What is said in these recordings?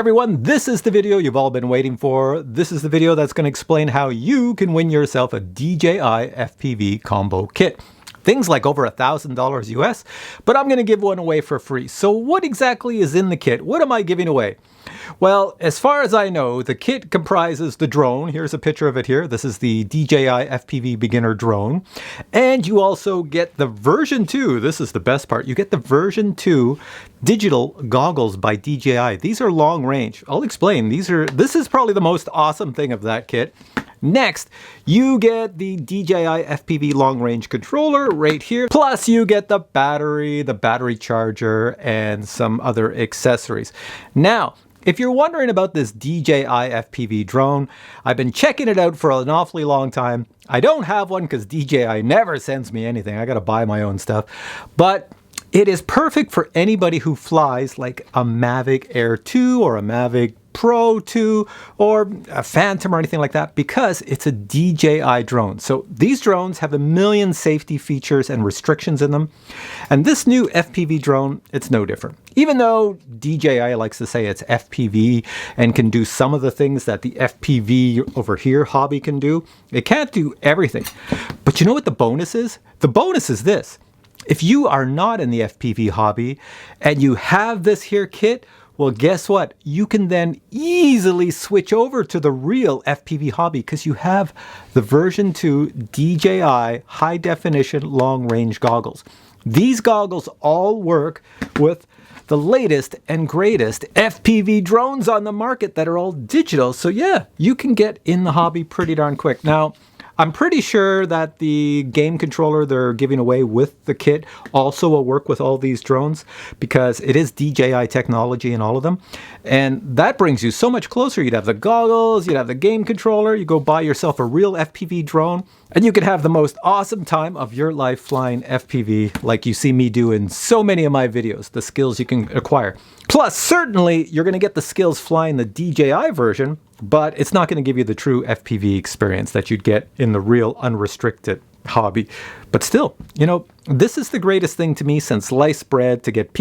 everyone, this is the video you've all been waiting for. This is the video that's going to explain how you can win yourself a DJI FPV combo kit. Things like over $1,000 US, but I'm going to give one away for free. So what exactly is in the kit? What am I giving away? Well, as far as I know, the kit comprises the drone. Here's a picture of it here. This is the DJI FPV beginner drone. And you also get the version 2. This is the best part. You get the version 2 digital goggles by DJI. These are long range. I'll explain. This is probably the most awesome thing of that kit. Next, you get the DJI FPV long range controller right here. Plus you get the battery charger, and some other accessories. Now, if you're wondering about this DJI FPV drone, I've been checking it out for an awfully long time. I don't have one because DJI never sends me anything. I got to buy my own stuff. But it is perfect for anybody who flies like a Mavic Air 2 or a Mavic Pro 2 or a Phantom or anything like that, because it's a DJI drone. So these drones have a million safety features and restrictions in them. And this new FPV drone, it's no different. Even though DJI likes to say it's FPV and can do some of the things that the FPV over here hobby can do, it can't do everything. But you know what the bonus is? The bonus is this. If you are not in the FPV hobby and you have this here kit, well, guess what? You can then easily switch over to the real FPV hobby because you have the version 2 DJI high definition long range goggles. These goggles all work with the latest and greatest FPV drones on the market that are all digital. So yeah, you can get in the hobby pretty darn quick. Now, I'm pretty sure that the game controller they're giving away with the kit also will work with all these drones because it is DJI technology in all of them. And that brings you so much closer. You'd have the goggles, you'd have the game controller, you go buy yourself a real FPV drone, and you could have the most awesome time of your life flying FPV like you see me do in so many of my videos, the skills you can acquire. Plus, certainly, you're going to get the skills flying the DJI version, but it's not going to give you the true FPV experience that you'd get in the real unrestricted hobby. But still, you know, this is the greatest thing to me since sliced bread to get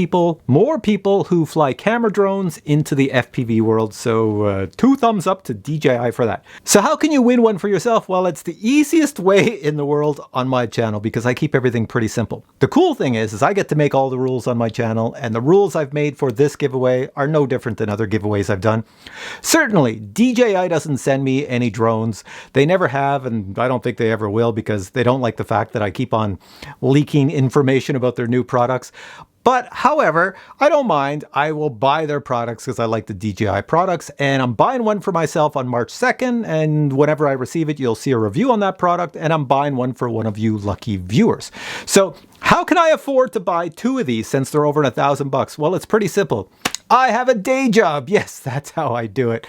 more people who fly camera drones into the FPV world. So 2 thumbs up to DJI for that. So how can you win one for yourself? Well, it's the easiest way in the world on my channel because I keep everything pretty simple. The cool thing is I get to make all the rules on my channel, and the rules I've made for this giveaway are no different than other giveaways I've done. Certainly, DJI doesn't send me any drones. They never have, and I don't think they ever will because they don't like the fact that I keep on leaking information about their new products. But however, I don't mind. I will buy their products because I like the DJI products, and I'm buying one for myself on March 2nd. And whenever I receive it, you'll see a review on that product, and I'm buying one for one of you lucky viewers. So how can I afford to buy 2 of these since they're over $1,000? Well, it's pretty simple. I have a day job. Yes, that's how I do it.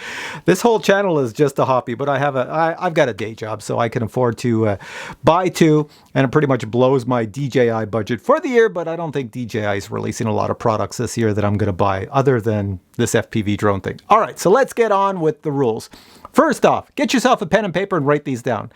This whole channel is just a hobby, but I've got a day job, so I can afford to buy 2, and it pretty much blows my DJI budget for the year, but I don't think DJI is releasing a lot of products this year that I'm going to buy other than this FPV drone thing. All right, so let's get on with the rules. First off, get yourself a pen and paper and write these down.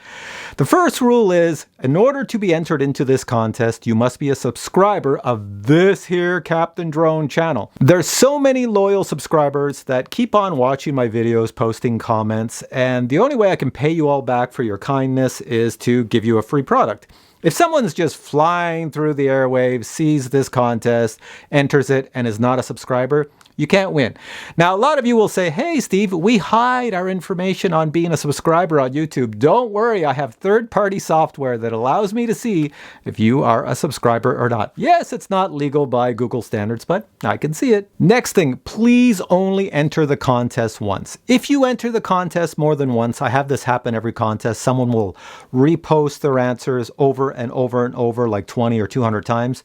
The first rule is, in order to be entered into this contest, you must be a subscriber of this here Captain Drone channel. There's so many loyal subscribers that keep on watching my videos, posting comments, and the only way I can pay you all back for your kindness is to give you a free product. If someone's just flying through the airwaves, sees this contest, enters it, and is not a subscriber, you can't win. Now, a lot of you will say, hey, Steve, we hide our information on being a subscriber on YouTube. Don't worry, I have third-party software that allows me to see if you are a subscriber or not. Yes, it's not legal by Google standards, but I can see it. Next thing, please only enter the contest once. If you enter the contest more than once, I have this happen every contest, someone will repost their answers over and over and over like 20 or 200 times.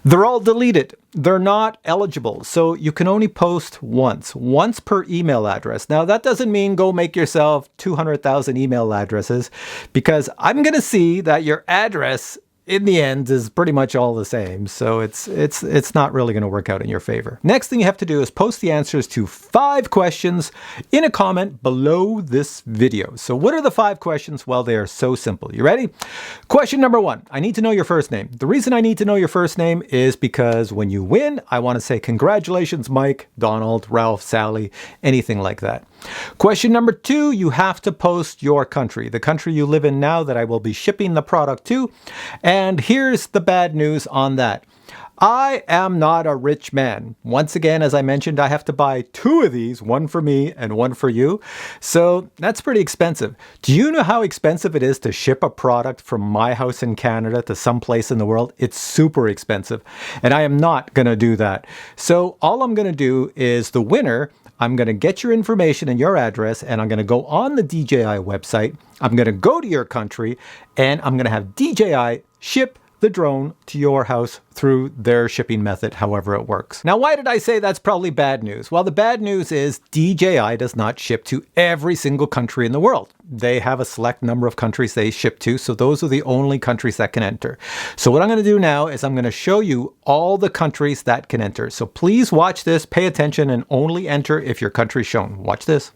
They're all deleted. They're not eligible. So you can only post once per email address. Now that doesn't mean go make yourself 200,000 email addresses, because I'm going to see that your address in the end is pretty much all the same. So it's not really going to work out in your favor. Next thing you have to do is post the answers to 5 questions in a comment below this video. So what are the 5 questions? Well, they are so simple. You ready? Question number 1. I need to know your first name. The reason I need to know your first name is because when you win, I want to say congratulations, Mike, Donald, Ralph, Sally, anything like that. Question number 2, you have to post your country, the country you live in now that I will be shipping the product to. And here's the bad news on that. I am not a rich man. Once again, as I mentioned, I have to buy 2 of these, one for me and one for you. So that's pretty expensive. Do you know how expensive it is to ship a product from my house in Canada to someplace in the world? It's super expensive. And I am not going to do that. So all I'm going to do is the winner, I'm going to get your information and your address, and I'm going to go on the DJI website. I'm going to go to your country, and I'm going to have DJI ship the drone to your house through their shipping method, however it works. Now, why did I say that's probably bad news? Well, the bad news is DJI does not ship to every single country in the world. They have a select number of countries they ship to, so those are the only countries that can enter. So what I'm going to do now is I'm going to show you all the countries that can enter. So please watch this, pay attention, and only enter if your country's shown. Watch this.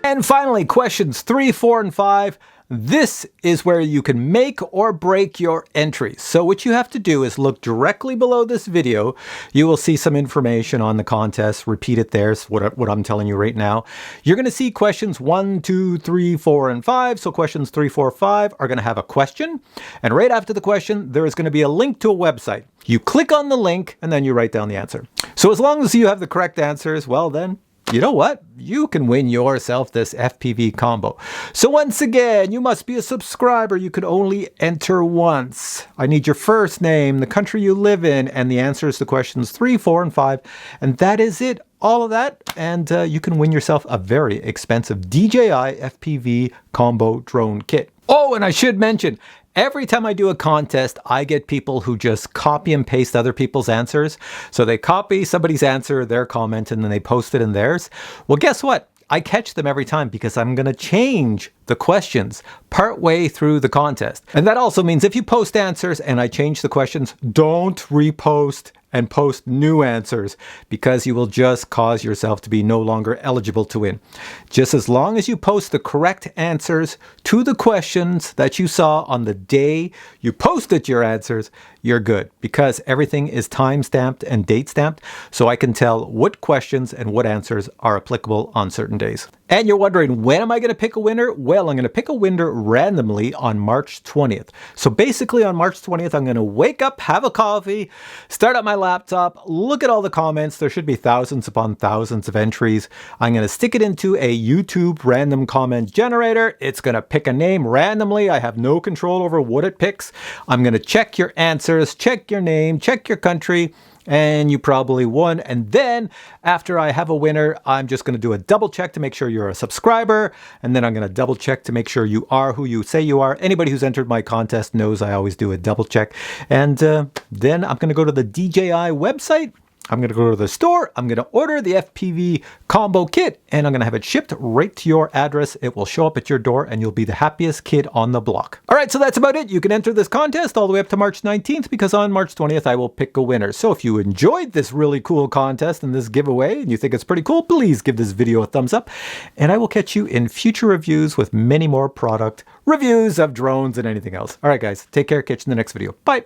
And finally, questions 3, 4, and 5. This is where you can make or break your entries. So what you have to do is look directly below this video. You will see some information on the contest. Repeat it there, what I'm telling you right now. You're going to see questions 1, 2, 3, 4, and 5. So questions 3, 4, 5 are going to have a question. And right after the question, there is going to be a link to a website. You click on the link and then you write down the answer. So as long as you have the correct answers, well then, you know what? You can win yourself this FPV combo. So once again, you must be a subscriber. You can only enter once. I need your first name, the country you live in, and the answers to questions 3, 4, and 5. And that is it. All of that. And you can win yourself a very expensive DJI FPV combo drone kit. Oh, and I should mention, every time I do a contest, I get people who just copy and paste other people's answers. So they copy somebody's answer, their comment, and then they post it in theirs. Well, guess what? I catch them every time because I'm going to change the questions partway through the contest. And that also means if you post answers and I change the questions, don't repost and post new answers because you will just cause yourself to be no longer eligible to win. Just as long as you post the correct answers to the questions that you saw on the day you posted your answers, you're good because everything is time-stamped and date-stamped, so I can tell what questions and what answers are applicable on certain days. And you're wondering, when am I going to pick a winner? Well, I'm going to pick a winner randomly on March 20th. So basically on March 20th, I'm going to wake up, have a coffee, start up my laptop, look at all the comments. There should be thousands upon thousands of entries. I'm going to stick it into a YouTube random comment generator. It's going to pick a name randomly. I have no control over what it picks. I'm going to check your answers, check your name, check your country, and you probably won. And then after I have a winner, I'm just going to do a double check to make sure you're a subscriber. And then I'm going to double check to make sure you are who you say you are. Anybody who's entered my contest knows I always do a double check. And then I'm going to go to the DJI website. I'm going to go to the store, I'm going to order the FPV combo kit, and I'm going to have it shipped right to your address. It will show up at your door, and you'll be the happiest kid on the block. All right, so that's about it. You can enter this contest all the way up to March 19th, because on March 20th, I will pick a winner. So if you enjoyed this really cool contest and this giveaway, and you think it's pretty cool, please give this video a thumbs up, and I will catch you in future reviews with many more product reviews of drones and anything else. All right, guys, take care. Catch you in the next video. Bye.